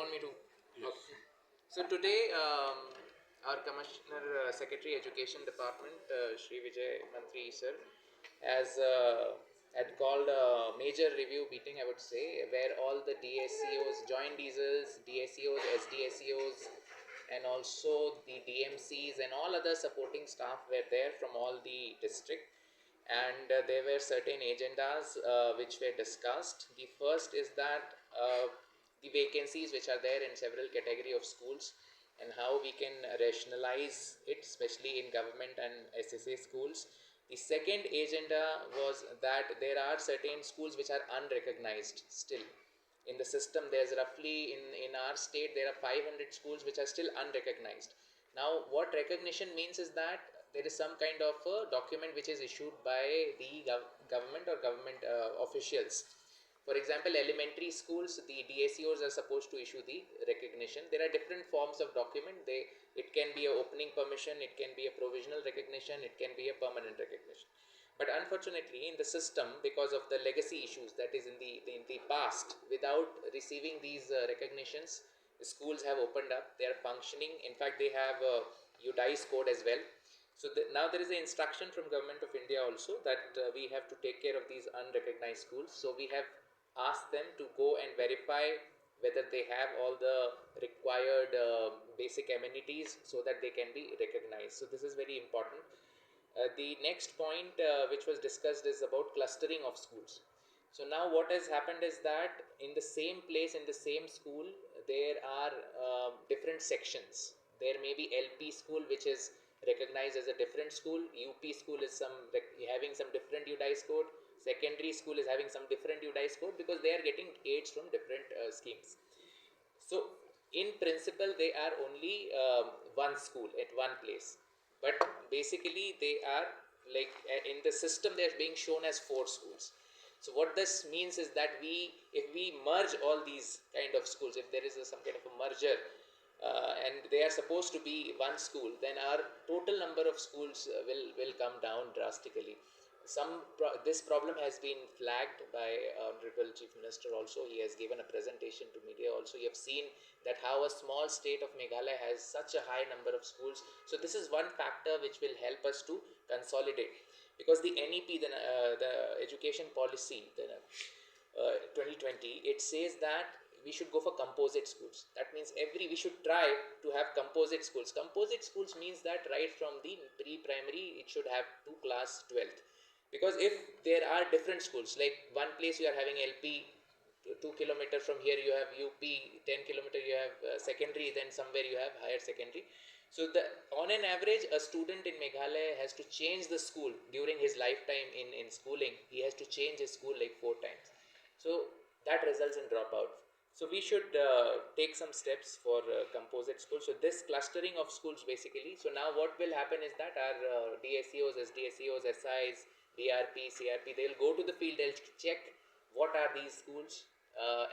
want me to? Yes. Okay. So today, our Commissioner Secretary Education Department, Shri Vijay Mantri sir, has had called a major review meeting, I would say, where all the DSCOs, joint diesels, DSCOs, SDSCOs, and also the DMCs and all other supporting staff were there from all the district, and there were certain agendas which were discussed. The first is that the vacancies which are there in several category of schools and how we can rationalize it, especially in government and SSA schools. The second agenda was that there are certain schools which are unrecognized still in the system. There's roughly in our state there are 500 schools which are still unrecognized. Now what recognition means is that there is some kind of a document which is issued by the government or government officials. For example, elementary schools, the DSCOs are supposed to issue the recognition. There are different forms of document. It can be a opening permission, it can be a provisional recognition, it can be a permanent recognition. But unfortunately, in the system, because of the legacy issues that is in the past, without receiving these recognitions, the schools have opened up. They are functioning. In fact, they have a UDICE code as well. So now there is an instruction from Government of India also that we have to take care of these unrecognized schools. So we have asked them to go and verify whether they have all the required basic amenities so that they can be recognized. So this is very important. The next point which was discussed is about clustering of schools. So now what has happened is that in the same place, in the same school, there are different sections. There may be LP school which is recognized as a different school, UP school is having some different UDICE code, secondary school is having some different UDICE code, because they are getting aids from different schemes. So in principle they are only one school at one place, but basically they are like in the system they are being shown as four schools. So what this means is that if we merge all these kind of schools, if there is some kind of a merger, and they are supposed to be one school, then our total number of schools will come down drastically. This problem has been flagged by Honorable Chief Minister also. He has given a presentation to media also. You have seen that how a small state of Meghalaya has such a high number of schools. So this is one factor which will help us to consolidate, because the NEP, the education policy, the 2020, it says that we should go for composite schools. That means we should try to have composite schools. Composite schools means that right from the pre-primary it should have to class 12th. Because if there are different schools, like one place you are having LP, 2 kilometers from here you have UP, 10 kilometers you have secondary, then somewhere you have higher secondary. So on an average, a student in Meghalaya has to change the school during his lifetime in schooling. He has to change his school like 4 times. So that results in dropout. So we should take some steps for composite schools. So this clustering of schools basically. So now what will happen is that our DSCOs, SDSCOs, SIs, DRP, CRP, they'll go to the field, they'll check what are these schools,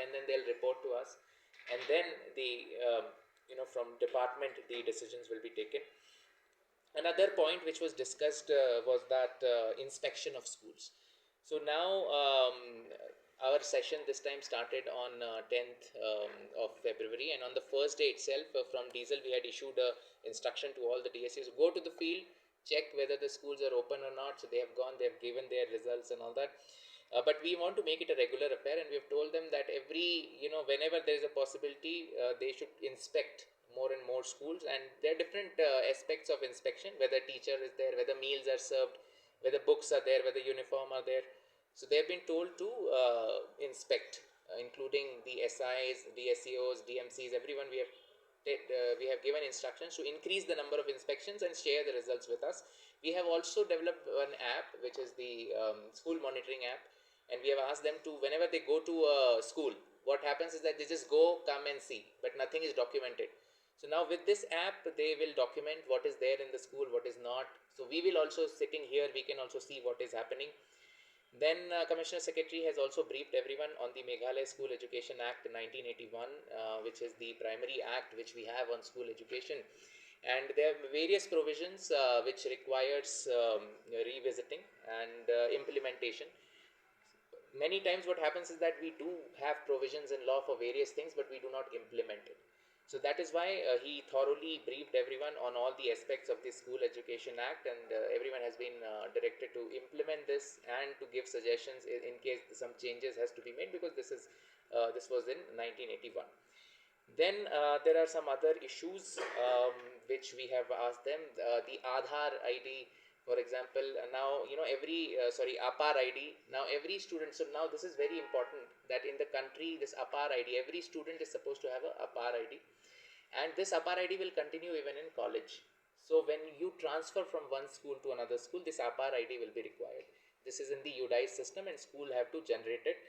and then they'll report to us. And then from department, the decisions will be taken. Another point which was discussed was that inspection of schools. So now our session this time started on 10th of February, and on the first day itself from Diesel we had issued a instruction to all the DSCs, go to the field, check whether the schools are open or not. So they have gone, they have given their results and all that. But we want to make it a regular affair, and we have told them that whenever there is a possibility, they should inspect more and more schools. And there are different aspects of inspection, whether teacher is there, whether meals are served, whether books are there, whether uniform are there. So they have been told to inspect, including the SIs, DSCOs, DMCs, everyone. We have given instructions to increase the number of inspections and share the results with us. We have also developed an app which is the school monitoring app, and we have asked them to, whenever they go to a school, what happens is that they just go, come and see, but nothing is documented. So now with this app they will document what is there in the school, what is not. So we will also, sitting here, we can also see what is happening. Then Commissioner Secretary has also briefed everyone on the Meghalaya School Education Act 1981, which is the primary act which we have on school education. And there are various provisions which requires revisiting and implementation. many times what happens is that we do have provisions in law for various things, but we do not implement it. So that is why he thoroughly briefed everyone on all the aspects of the School Education Act, and everyone has been directed to implement this and to give suggestions in case some changes has to be made, because this was in 1981. Then there are some other issues which we have asked them. The Aadhaar ID, for example, now APAR ID. Now every student. So now this is very important that in the country, this APAR ID, every student is supposed to have a APAR ID, and this APAR ID will continue even in college. So when you transfer from one school to another school, this APAR ID will be required. This is in the UDICE system, and school have to generate it.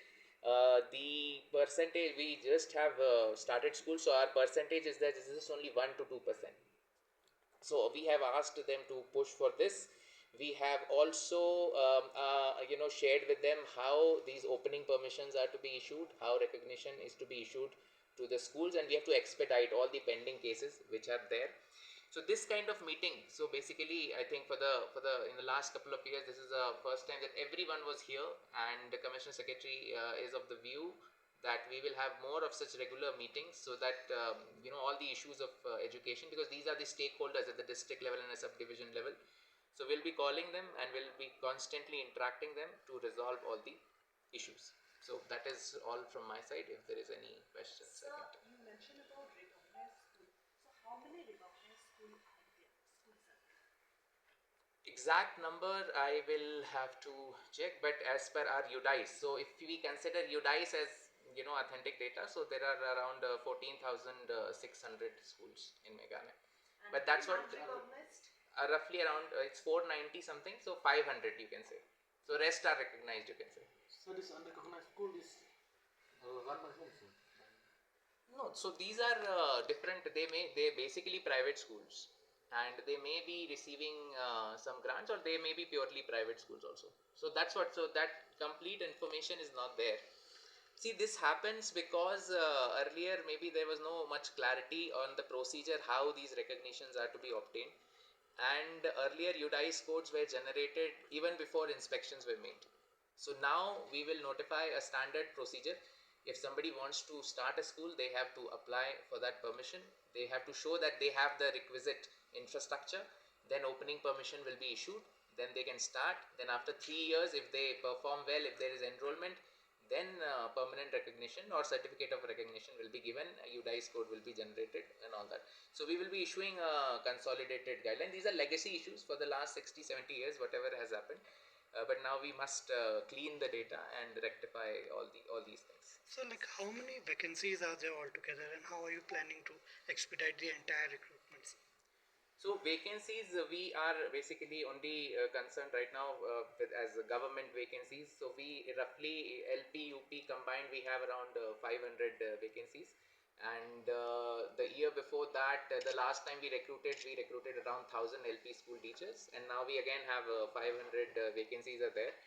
The percentage, we just have started school, so our percentage is that this is only 1 to 2%. So we have asked them to push for this. We have also shared with them how these opening permissions are to be issued, how recognition is to be issued to the schools, and we have to expedite all the pending cases which are there. So this kind of meeting, so basically I think for the in the last couple of years, this is the first time that everyone was here, and the Commissioner Secretary is of the view that we will have more of such regular meetings, so that all the issues of education, because these are the stakeholders at the district level and a subdivision level. So we'll be calling them and we'll be constantly interacting them to resolve all the issues. So that is all from my side. If there is any questions, Sir, you mentioned about recognized school. So how many recognized schools are there? Exact number I will have to check, but as per our UDICE, so if we consider UDICE as authentic data, so there are around 14,600 schools in Meghalaya. And But that's what recognized? roughly around it's 490 something, so 500 you can say. So rest are recognized, you can say. So this unrecognized school is run by whom, sir? No, so these are different. They basically private schools, and they may be receiving some grants, or they may be purely private schools also. So that's what. So that complete information is not there. See, this happens because earlier maybe there was no much clarity on the procedure how these recognitions are to be obtained, and earlier UDICE codes were generated even before inspections were made. So now we will notify a standard procedure. If somebody wants to start a school, they have to apply for that permission. They have to show that they have the requisite infrastructure. Then opening permission will be issued. Then they can start. Then after 3 years, if they perform well, if there is enrollment, then permanent recognition or certificate of recognition will be given. A UDICE code will be generated and all that. So we will be issuing a consolidated guideline. These are legacy issues for the last 60-70 years, whatever has happened. But now we must clean the data and rectify all these things. So, like, how many vacancies are there altogether, and how are you planning to expedite the entire recruitment? So vacancies, we are basically only concerned right now as government vacancies. So we roughly LP, UP combined, we have around 500 vacancies. And the year before that, the last time we recruited around 1,000 LP school teachers, and now we again have 500 vacancies are there.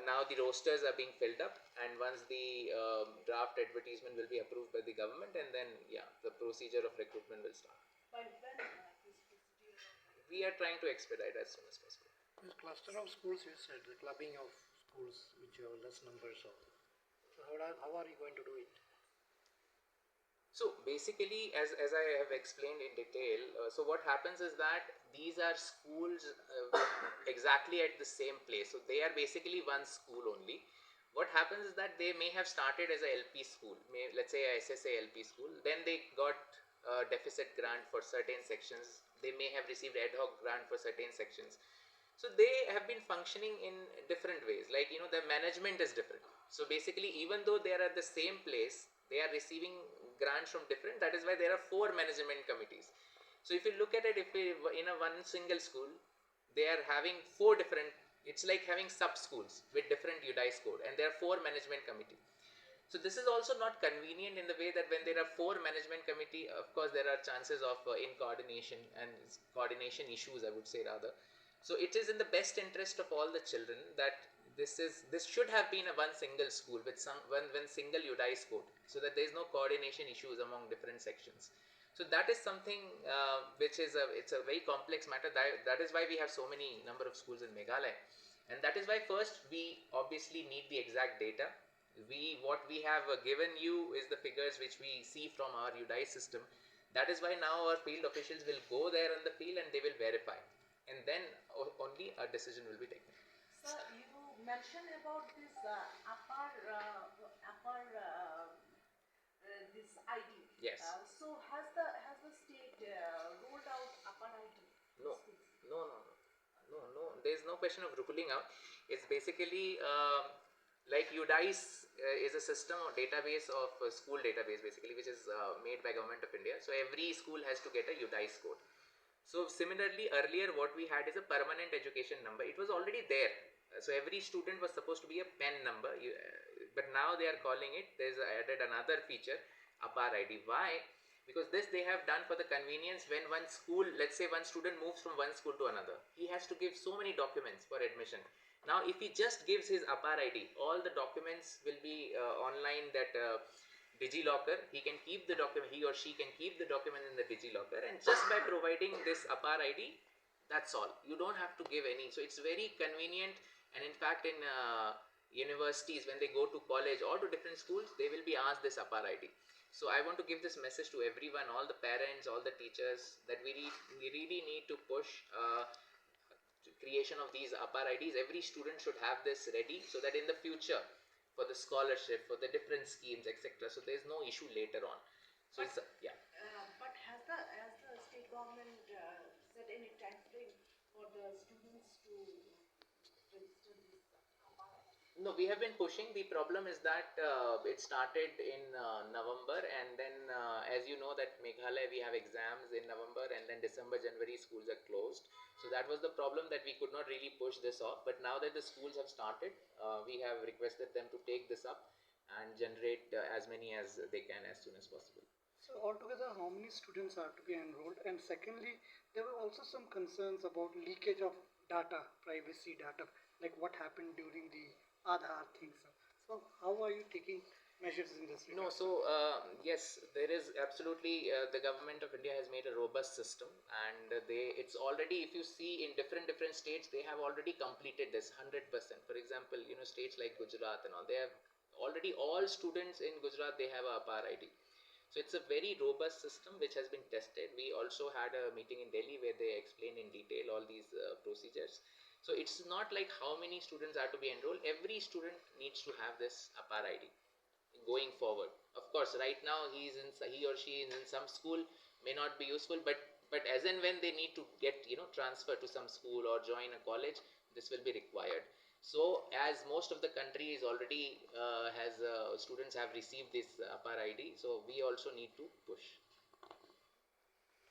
Now the rosters are being filled up, and once the draft advertisement will be approved by the government, and then the procedure of recruitment will start. By when this procedure? We are trying to expedite as soon as possible. This cluster of schools, you said, the clubbing of schools which have less numbers of. So how are you going to do it? So basically, as I have explained in detail, so what happens is that these are schools exactly at the same place. So they are basically one school only. What happens is that they may have started as a LP school, let's say a SSA LP school. Then they got a deficit grant for certain sections. They may have received ad hoc grant for certain sections. So they have been functioning in different ways. Like, the management is different. So basically, even though they are at the same place, they are receiving grants from different. That is why there are 4 management committees. So if you look at it, if we, in a one single school, they are having 4 different. It's like having sub schools with different UDICE code, and there are 4 management committee. So this is also not convenient in the way that when there are 4 management committee, of course there are chances of incoordination and coordination issues, I would say rather. So it is in the best interest of all the children that this should have been a one single school with one single UDICE code, so that there is no coordination issues among different sections. So that is something which is it's a very complex matter. That is why we have so many number of schools in Meghalaya. And that is why first we obviously need the exact data. What we have given you is the figures which we see from our UDI system. That is why now our field officials will go there in the field and they will verify, and then only a decision will be taken. Sir, you mentioned about this this ID. Yes. So has the state rolled out upper ID? No, no. There is no question of ruling out. It's basically like UDICE is a system or database of school database basically, which is made by Government of India. So every school has to get a UDICE code. So similarly, earlier what we had is a permanent education number. It was already there. So every student was supposed to be a PEN number, but now they are calling it. There's added another feature, APAR ID. Why? Because this they have done for the convenience when one school, let's say one student moves from one school to another, he has to give so many documents for admission. Now if he just gives his APAR ID, all the documents will be online, that DigiLocker, he can keep the document, he or she can keep the document in the DigiLocker, and just by providing this APAR ID, that's all. You don't have to give any. So it's very convenient, and in fact in universities, when they go to college or to different schools, they will be asked this APAR ID. So I want to give this message to everyone, all the parents, all the teachers, that we really need to push creation of these APAR IDs. Every student should have this ready, so that in the future, for the scholarship, for the different schemes, etc., so there is no issue later on. So But- it's yeah. But has the state government set any time frame for the students to register this upper ID? No, we have been pushing. The problem is that it started in November, and then as you know that Meghalaya we have exams in November, and then December, January schools are closed. So that was the problem, that we could not really push this off. But now that the schools have started, we have requested them to take this up and generate as many as they can as soon as possible. So altogether, how many students are to be enrolled? And secondly, there were also some concerns about leakage of data, privacy data, like what happened during the Aadhaar things. So how are you taking measures in this No, regard? so yes, there is absolutely. The government of India has made a robust system, and it's already. If you see in different states, they have already completed this 100%. For example, states like Gujarat and all, they have already, all students in Gujarat, they have a APAR ID. So it's a very robust system which has been tested. We also had a meeting in Delhi where they explained in detail all these procedures. So it's not like how many students are to be enrolled. Every student needs to have this APAR ID going forward. Of course, right now he or she is in some school, may not be useful, but as and when they need to get transfer to some school or join a college, this will be required. So as most of the country is already has students have received this APAR ID, so we also need to push.